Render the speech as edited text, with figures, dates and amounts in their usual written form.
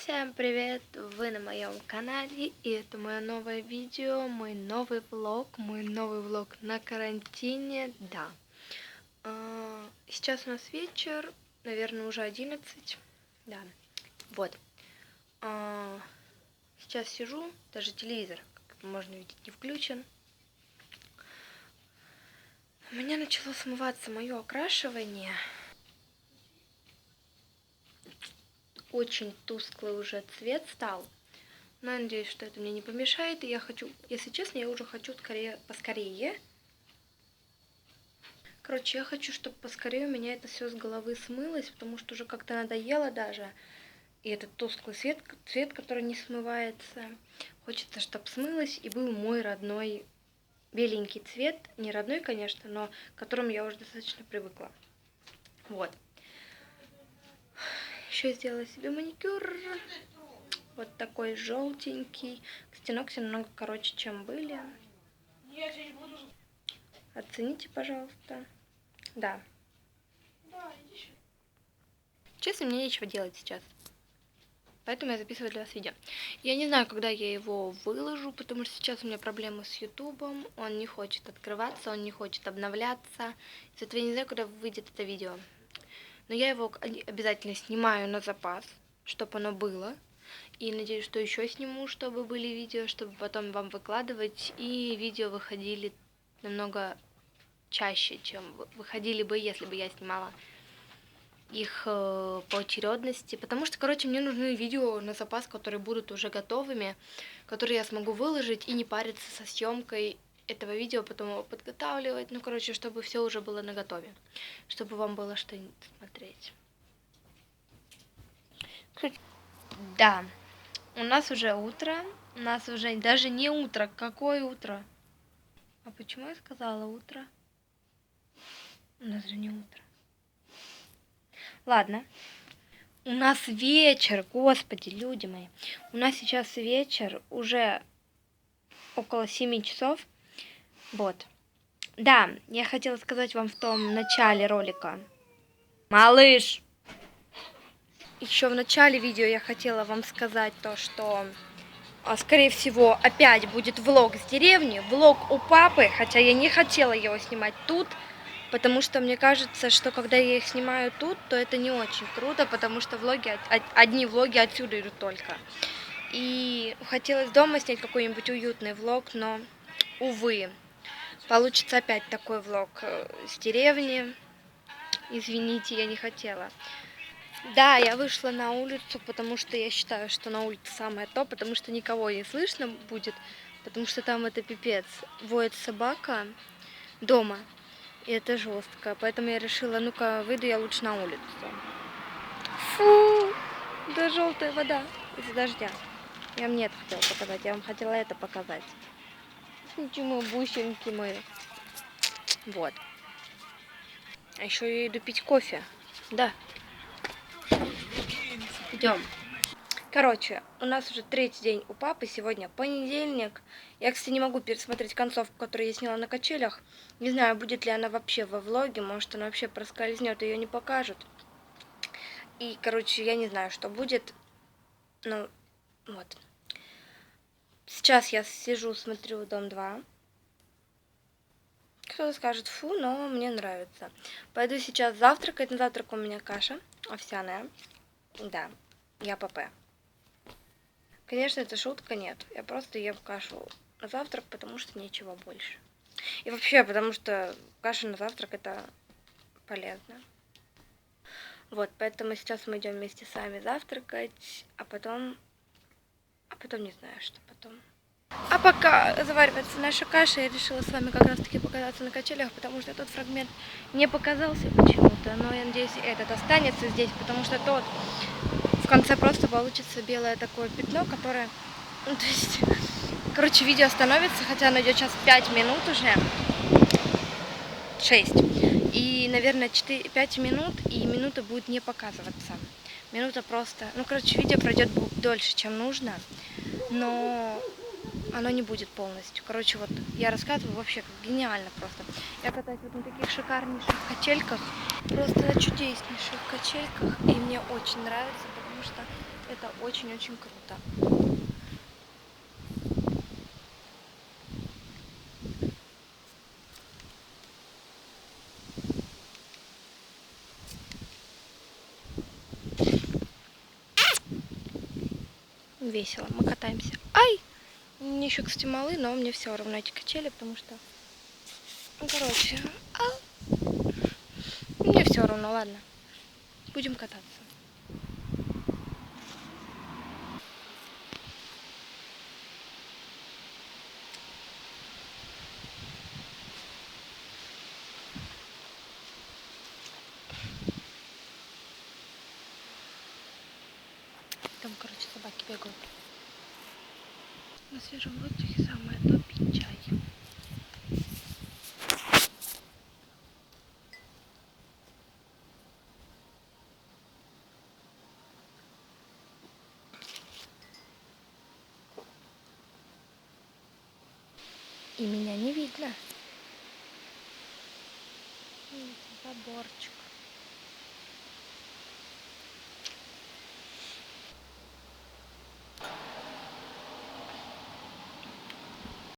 Всем привет! Вы на моем канале, и это мое новое видео, мой новый влог на карантине, да. Сейчас у нас вечер, наверное, уже 11, да, вот. Сейчас сижу, даже телевизор, как можно видеть, не включен. У меня начало смываться мое окрашивание. Очень тусклый уже цвет стал. Но я надеюсь, что это мне не помешает. И я хочу, если честно, я уже хочу поскорее. Короче, я хочу, чтобы поскорее у меня это все с головы смылось, потому что уже как-то надоело даже. И этот тусклый цвет, который не смывается. Хочется, чтобы смылось и был мой родной беленький цвет. Не родной, конечно, но к которому я уже достаточно привыкла. Вот. Еще сделала себе маникюр. Вот такой желтенький. Кстати, ногти намного короче, чем были. Оцените, пожалуйста. Да. Честно, мне нечего делать сейчас. Поэтому я записываю для вас видео. Я не знаю, когда я его выложу, потому что сейчас у меня проблемы с ютубом. Он не хочет открываться, он не хочет обновляться. Из-за этого я не знаю, когда выйдет это видео. Но я его обязательно снимаю на запас, чтобы оно было. И надеюсь, что еще сниму, чтобы были видео, чтобы потом вам выкладывать. И видео выходили намного чаще, чем выходили бы, если бы я снимала их по очередности. Потому что, короче, мне нужны видео на запас, которые будут уже готовыми, которые я смогу выложить и не париться со съемкой этого видео, потом его подготавливать. Ну, короче, чтобы все уже было наготове, чтобы вам было что смотреть. Да, у нас уже утро, у нас уже даже не утро. Какое утро? А почему я сказала утро? У нас же не утро. Ладно. У нас вечер, господи, люди мои. У нас сейчас вечер, уже около 7 часов. Вот. Да, я хотела сказать вам в том начале ролика. Малыш! Еще в начале видео я хотела вам сказать то, что, скорее всего, опять будет влог с деревни, влог у папы, хотя я не хотела его снимать тут, потому что мне кажется, что когда я их снимаю тут, то это не очень круто, потому что одни влоги отсюда идут только. И хотелось дома снять какой-нибудь уютный влог, но, увы, получится опять такой влог с деревни. Извините, я не хотела. Да, я вышла на улицу, потому что я считаю, что на улице самое то, потому что никого не слышно будет, потому что там это пипец. Воет собака дома, и это жестко. Поэтому я решила, ну-ка, выйду я лучше на улицу. Фу, да желтая вода из-за дождя. Я вам не это хотела показать, я вам хотела это показать. Ничего, бусинки мои. Вот. А еще я иду пить кофе. Да. Идем. Короче, у нас уже третий день у папы, сегодня понедельник. Я, кстати, не могу пересмотреть концовку, которую я сняла на качелях. Не знаю, будет ли она вообще во влоге, может, она вообще проскользнет, ее не покажут. И, короче, я не знаю, что будет. Ну, вот. Сейчас я сижу, смотрю «Дом 2». Кто-то скажет, фу, но мне нравится. Пойду сейчас завтракать. На завтрак у меня каша овсяная. Да, я ПП. Конечно, это шутка, нет. Я просто ем кашу на завтрак, потому что нечего больше. И вообще, потому что каша на завтрак это полезно. Вот, поэтому сейчас мы идем вместе с вами завтракать, а потом не знаю, что потом. А пока заваривается наша каша, я решила с вами как раз таки показаться на качелях, потому что тот фрагмент не показался почему-то, но я надеюсь, этот останется здесь, потому что тот в конце просто получится белое такое пятно, которое, ну, то есть, короче, видео остановится, хотя оно идет сейчас 5 минут уже, 6, и, наверное, 5 минут, и минута будет не показываться. Минута просто, ну, короче, видео пройдет дольше, чем нужно, но оно не будет полностью. Короче, вот я рассказываю вообще как гениально просто. Я катаюсь вот на таких шикарнейших качельках, просто на чудеснейших качельках, и мне очень нравится, потому что это очень-очень круто. Весело, мы катаемся. Ай! Мне еще, кстати, малы, но мне все равно эти качели, потому что... Ну, короче, мне все равно, ладно. Будем кататься. Там, короче, собаки бегают. На свежем воздухе самое то пить чай. И меня не видно. Заборчик.